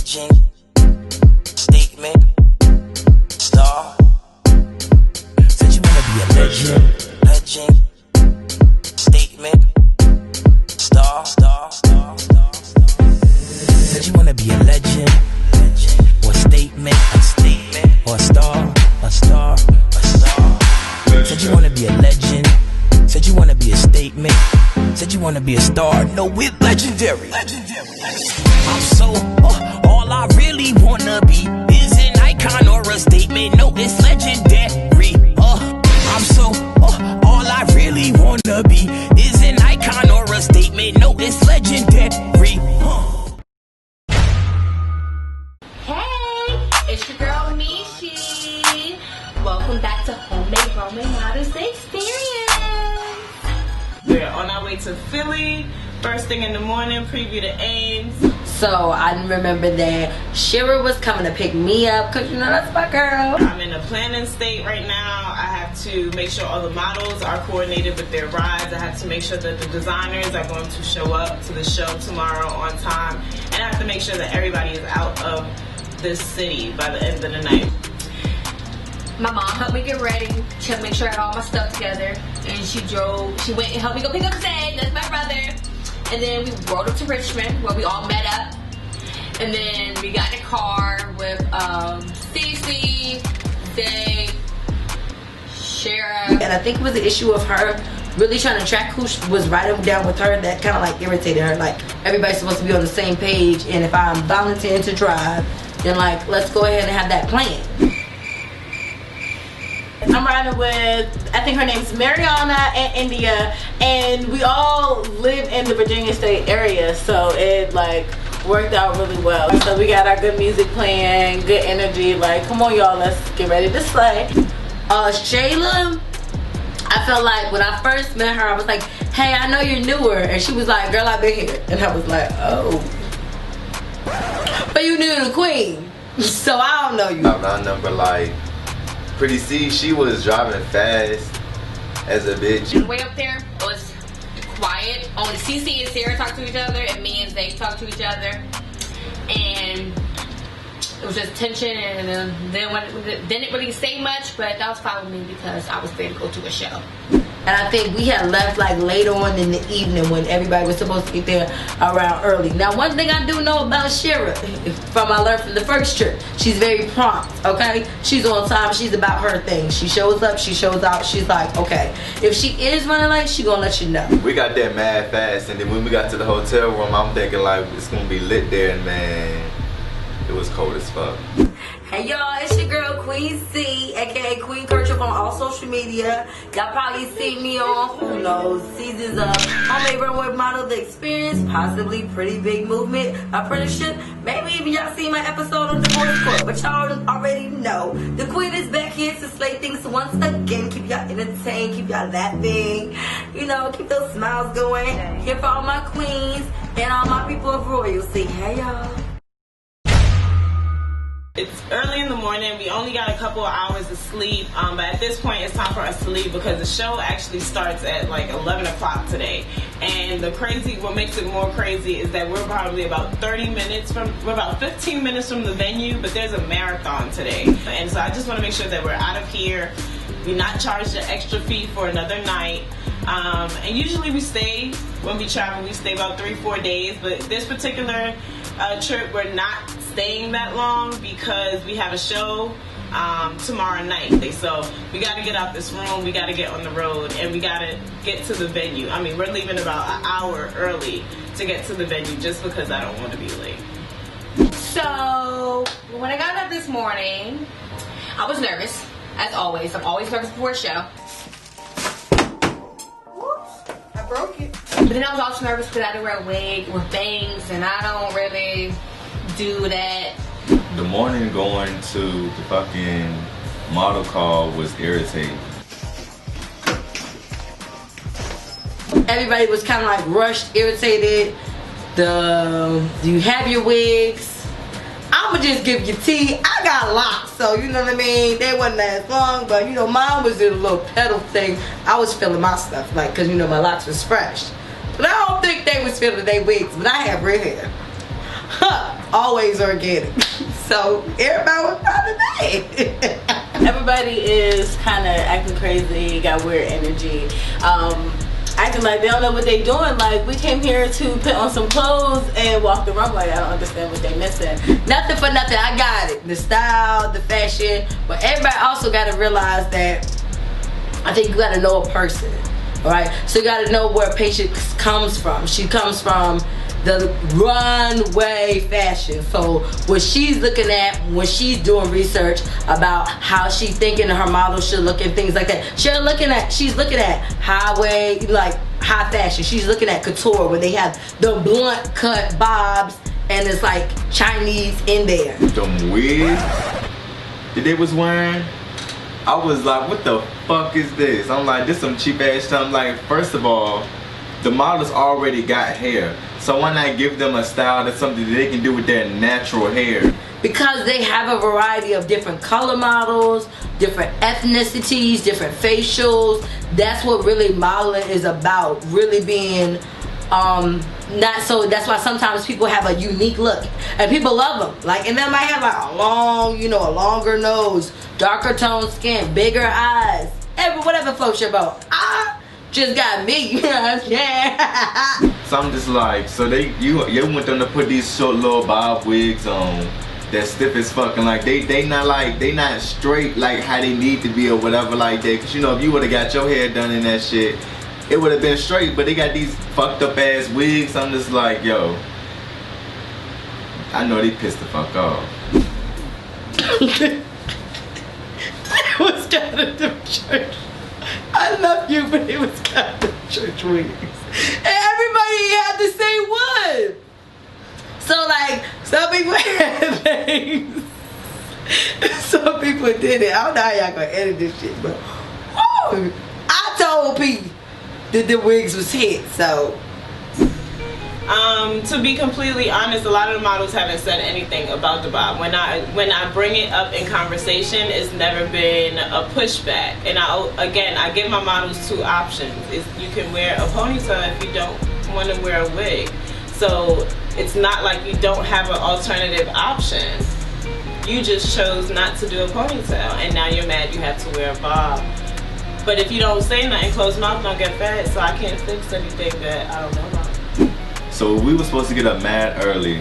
legend, statement, star. Said you wanna be a legend, legend, statement, star. Said you wanna be a legend, or statement, or a star. Said you wanna be a legend. Said you wanna be a statement. Said you wanna be a star. No, we're legendary. I'm so, all I really wanna be is an icon or a statement. No, it's legendary. I'm so, all I really wanna be is an icon or a statement. No, it's legendary. Hey, it's your girl Mishi. Welcome back to Made Runway Models Experience. We're on our way to Philly. First thing in the morning, preview to Ames. So I remember that Shira was coming to pick me up because you know that's my girl. I'm in a planning state right now. I have to make sure all the models are coordinated with their rides. I have to make sure that the designers are going to show up to the show tomorrow on time. And I have to make sure that everybody is out of this city by the end of the night. My mom helped me get ready. She helped make sure I had all my stuff together. And she went and helped me go pick up Zay, that's my brother. And then we rode up to Richmond where we all met up. And then we got in a car with Cece, Zay, Shara. And I think it was the issue of her really trying to track who was riding down with her that kind of like irritated her. Like everybody's supposed to be on the same page, and if I'm volunteering to drive, then like let's go ahead and have that plan. I'm riding with, I think her name's Mariana and India, and we all live in the Virginia State area, so it like worked out really well. So we got our good music playing, good energy, like come on y'all, let's get ready to slay. Shayla, I felt like when I first met her, I was like, hey, I know you're newer, and she was like, girl, I've been here, and I was like, oh, but you knew the queen, so I don't know you. Around number like Pretty C, she was driving fast as a bitch. On the way up there, it was quiet. Only Cece and Sarah talked to each other, and me and Zay talked to each other. And it was just tension, and then didn't really say much, but that was fine with me because I was ready to go to a show. And I think we had left like later on in the evening when everybody was supposed to get there around early. Now one thing I do know about Shira, from I learned from the first trip, she's very prompt, okay? She's on time, she's about her thing. She shows up, she shows out, she's like, okay. If she is running late, she gonna let you know. We got there mad fast, and then when we got to the hotel room, I'm thinking like it's gonna be lit there, and man, it was cold as fuck. Hey y'all, it's your girl Queen C, aka Queen Kerchief on all social media. Y'all probably seen me on, who knows, seasons of Made Runway Models Experience, possibly Pretty Big Movement, Apprenticeship, maybe even y'all seen my episode on Divorce Court, but y'all already know. The Queen is back here to slay things once again, keep y'all entertained, keep y'all laughing, you know, keep those smiles going. Here for all my queens and all my people of royalty. Hey y'all. It's early in the morning. We only got a couple of hours of sleep, but at this point it's time for us to leave because the show actually starts at like 11 o'clock today. And what makes it more crazy is that we're probably about 15 minutes from the venue, but there's a marathon today. And so I just want to make sure that we're out of here. We're not charged an extra fee for another night. And usually when we travel, we stay about 3-4 days, but this particular trip, we're not staying that long because we have a show tomorrow night. So we got to get out this room, we got to get on the road, and we got to get to the venue. I mean, we're leaving about an hour early to get to the venue just because I don't want to be late. So when I got up this morning, I was nervous, as always. I'm always nervous before a show. Whoops, I broke it. But then I was also nervous because I had to wear a wig with bangs, and I don't really do that. The morning going to the fucking model call was irritating. Everybody was kind of like rushed, irritated. Do you have your wigs? I'ma just give you tea. I got locks, so you know what I mean? They wasn't as long, but you know, mine was in a little pedal thing. I was feeling my stuff, like, cause you know my locks was fresh. But I don't think they was feeling their wigs, but I have red hair. Huh. always organic. So everybody was probably mad. Everybody is kind of acting crazy, got weird energy, acting like they don't know what they doing. Like, we came here to put on some clothes and walk the runway. I don't understand what they missing. Nothing for nothing, I got it. The style, the fashion, but everybody also got to realize that I think you got to know a person, all right? So you got to know where Patience comes from. She comes from the runway fashion. So what she's looking at when she's doing research about how she thinking her model should look and things like that, she's looking at highway, like high fashion. She's looking at couture where they have the blunt cut bobs and it's like Chinese in there. Them wigs that they was wearing, I was like, what the fuck is this? I'm like, this some cheap ass stuff. I'm like, first of all, the models already got hair. So why not give them a style that's something that they can do with their natural hair? Because they have a variety of different color models, different ethnicities, different facials. That's what really modeling is about. Really being not so. That's why sometimes people have a unique look and people love them. Like, and they might have like a long, you know, a longer nose, darker toned skin, bigger eyes, whatever floats your boat. Just got me, you know what I'm saying? So I'm just like, so you want them to put these short little bob wigs on that's stiff as fucking, like they not straight like how they need to be or whatever like that. Cause you know, if you would've got your hair done in that shit, it would've been straight, but they got these fucked up ass wigs. I'm just like, yo, I know they pissed the fuck off. It was kind of the church. I love you, but it was kind of church wigs. And everybody had the same one. So like, some people had things. Some people did it. I don't know how y'all gonna edit this shit, but woo, I told P that the wigs was hit, so. To be completely honest, a lot of the models haven't said anything about the bob. When I bring it up in conversation, it's never been a pushback. And I give my models two options. You can wear a ponytail if you don't want to wear a wig. So it's not like you don't have an alternative option. You just chose not to do a ponytail, and now you're mad you have to wear a bob. But if you don't say nothing, closed mouth don't get fed, so I can't fix anything that I don't know about. So we were supposed to get up mad early.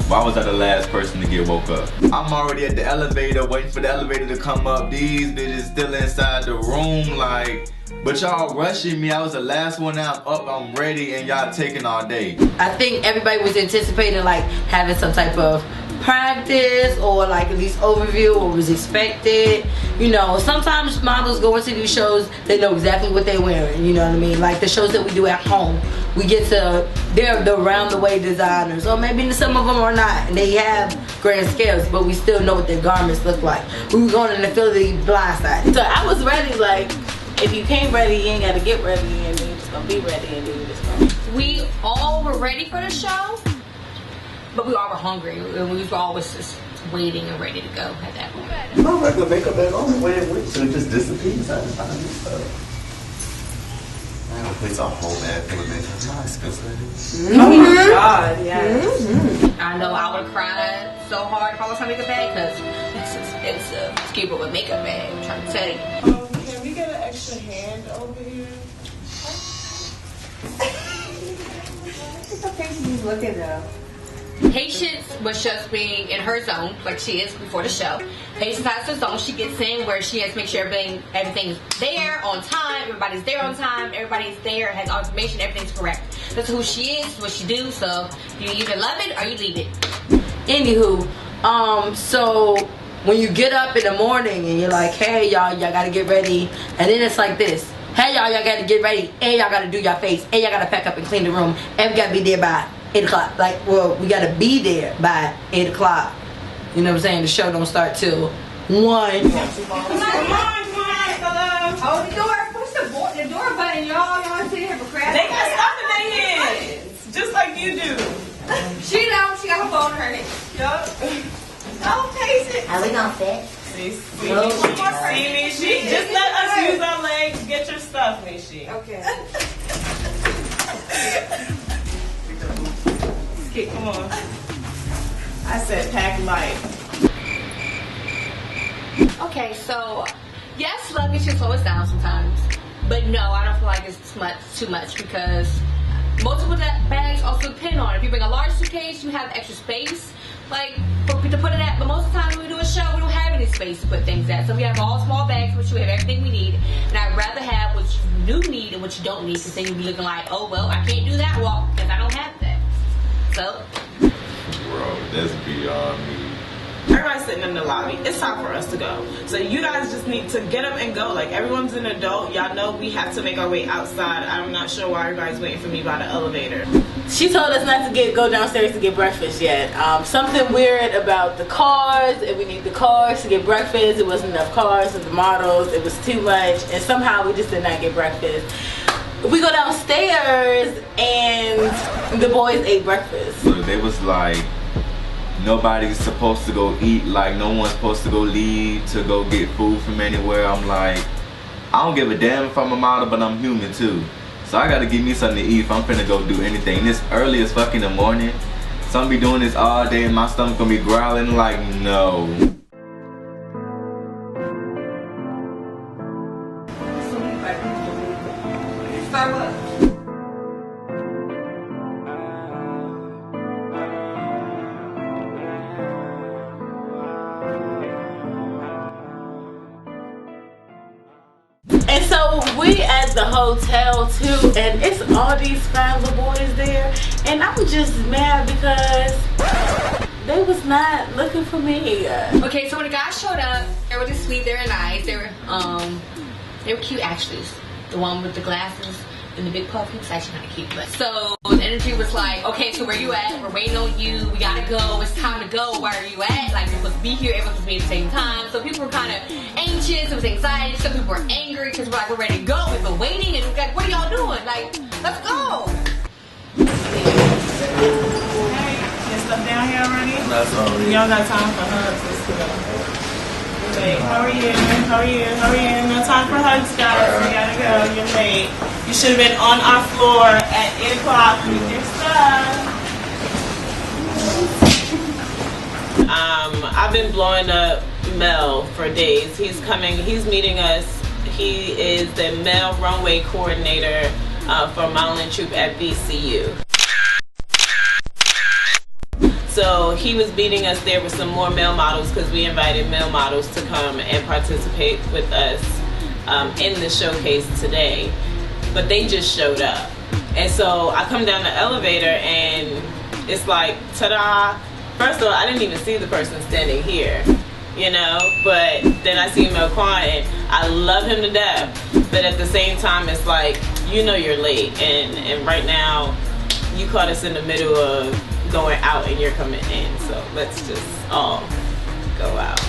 Why was I the last person to get woke up? I'm already at the elevator waiting for the elevator to come up. These bitches still inside the room, like, but y'all rushing me. I was the last one out, up, I'm ready, and y'all taking all day. I think everybody was anticipating like having some type of practice or like at least overview or was expected. You know, sometimes models go into these shows, they know exactly what they're wearing, you know what I mean? Like the shows that we do at home, we get to, they're the round the way designers, or maybe some of them are not, and they have grand scales, but we still know what their garments look like. We were going in the Philly blindsided. So I was ready, like, if you came ready, you ain't gotta get ready, and then you just gonna be ready, and then you just gonna. We all were ready for the show, but we all were hungry, and we were always just waiting and ready to go at that point. My regular makeup bag on the way it went, so it just disappears out of the stuff. I don't place a whole bag full of makeup. It's not expensive. Oh my god, yes. I know I would have cried so hard if I was on a makeup bag because it's expensive to keep up with makeup bag. I'm trying to tell you. Can we get an extra hand over here? It's okay, she's looking though. Patience was just being in her zone, like she is before the show. Patience has her zone. She gets in where she has to make sure everything's there on time. Everybody's there on time. Everybody's there, has all information. Everything's correct. That's who she is, what she do. So you either love it or you leave it. Anywho, so when you get up in the morning and you're like, hey y'all gotta get ready, and then it's like this. Hey y'all gotta get ready, and y'all gotta do your face, and y'all gotta pack up and clean the room, and we gotta be there by 8 o'clock. Like, well, we gotta be there by 8 o'clock. You know what I'm saying? The show don't start till 1. Come on, hold the door, push the door button, y'all sitting here procrastinating. They got stuff in their hands, just like you do. She got her phone in her hand. Yup. Don't taste it. Are we gonna fit? See, Mishi, just let us use our legs. Get your stuff, Mishi. Okay. Come on. I I said pack light. Okay, so yes, luggage should slow us down sometimes, but no, I don't feel like it's too much because multiple bags also depend on it. If you bring a large suitcase, you have extra space, like to put it at. But most of the time when we do a show, we don't have any space to put things at. So we have all small bags, which we have everything we need. And I'd rather have what you do need and what you don't need, because then you'll be looking like, oh well, I can't do that walk because I don't have that. So, Bro, that's beyond me. Everybody's sitting in the lobby. It's time for us to go. So you guys just need to get up and go. Like, everyone's an adult. Y'all know we have to make our way outside. I'm not sure why everybody's waiting for me by the elevator. She told us not to go downstairs to get breakfast yet. Something weird about the cars, and we need the cars to get breakfast. It wasn't enough cars for the models. It was too much, and somehow we just did not get breakfast. We go downstairs, and the boys ate breakfast. So they was like, nobody's supposed to go eat, like no one's supposed to go leave to go get food from anywhere. I'm like, I don't give a damn if I'm a model, but I'm human too. So I gotta give me something to eat if I'm finna go do anything. And it's early as fuck in the morning. So I'm be doing this all day and my stomach gonna be growling like, no. Starbucks. And so we at the hotel too, and it's all these fine little boys there, and I'm just mad because they was not looking for me. okay, so when the guys showed up, they were just sweet, they were nice, they were cute actually. The one with the glasses and the big puff, he was actually kind of cute. But so the energy was like, okay, so where you at? We're waiting on you. We gotta go. It's time to go. Where are you at? Like, you're supposed to be here. Everyone's supposed to be at the same time. So people were kind of anxious. It was anxiety. Some people were angry because we're like, we're ready to go. We've been waiting, and we're like, what are y'all doing? Like, let's go. Hey, get stuff down here already? That's already. Y'all got time for hugs. Let's go. Wait, how are you? How are you? How are you? No time for hugs, guys. We gotta go. You're late. You should have been on our floor at 8 o'clock with your stuff. I've been blowing up Mel for days. He's coming. He's meeting us. He is the male runway coordinator for modeling troupe at VCU. So he was meeting us there with some more male models because we invited male models to come and participate with us in the showcase today. But they just showed up. And so I come down the elevator and it's like, ta-da. First of all, I didn't even see the person standing here, you know? But then I see Mel Kwan and I love him to death. But at the same time, it's like, you know you're late. And right now, you caught us in the middle of going out and you're coming in, so let's just all go out.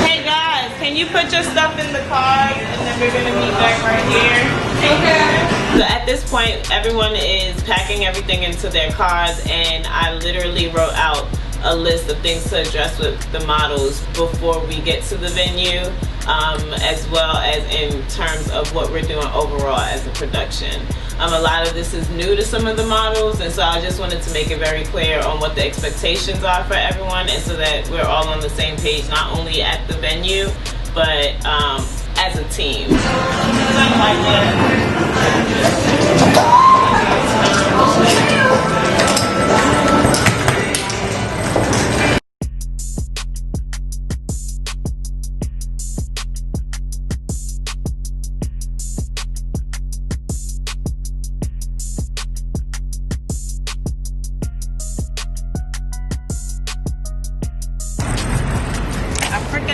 Hey guys, can you put your stuff in the car and then we're gonna meet back right here? Okay. So at this point, everyone is packing everything into their cars, and I literally wrote out a list of things to address with the models before we get to the venue, as well as in terms of what we're doing overall as a production. A lot of this is new to some of the models, and so I just wanted to make it very clear on what the expectations are for everyone, and so that we're all on the same page, not only at the venue, but as a team.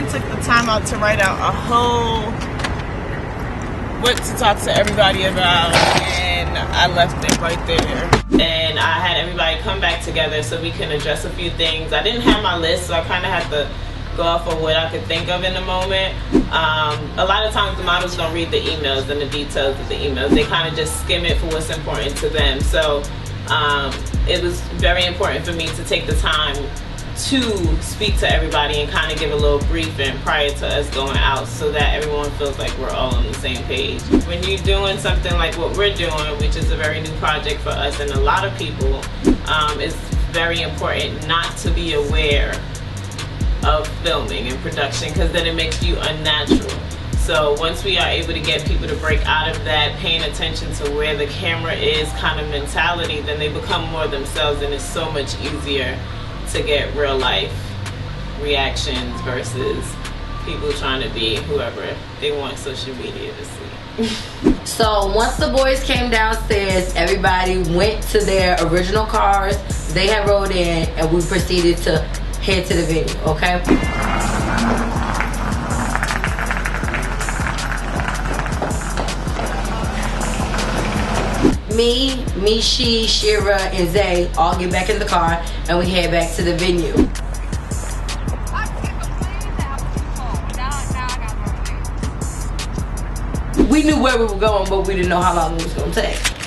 Took the time out to write out a whole what to talk to everybody about, and I left it right there. And I had everybody come back together so we can address a few things. I didn't have my list, so I kind of had to go off of what I could think of in the moment. A lot of times the models don't read the emails and the details of the emails. They kind of just skim it for what's important to them. So it was very important for me to take the time to speak to everybody and kind of give a little briefing prior to us going out so that everyone feels like we're all on the same page. When you're doing something like what we're doing, which is a very new project for us and a lot of people, it's very important not to be aware of filming and production, because then it makes you unnatural. So once we are able to get people to break out of that paying attention to where the camera is kind of mentality, then they become more themselves, and it's so much easier to get real life reactions versus people trying to be whoever they want social media to see. So once the boys came downstairs, everybody went to their original cars they had rode in, and we proceeded to head to the venue, okay? Me, she, Shira, and Zay all get back in the car, and we head back to the venue. We knew where we were going, but we didn't know how long it was gonna take.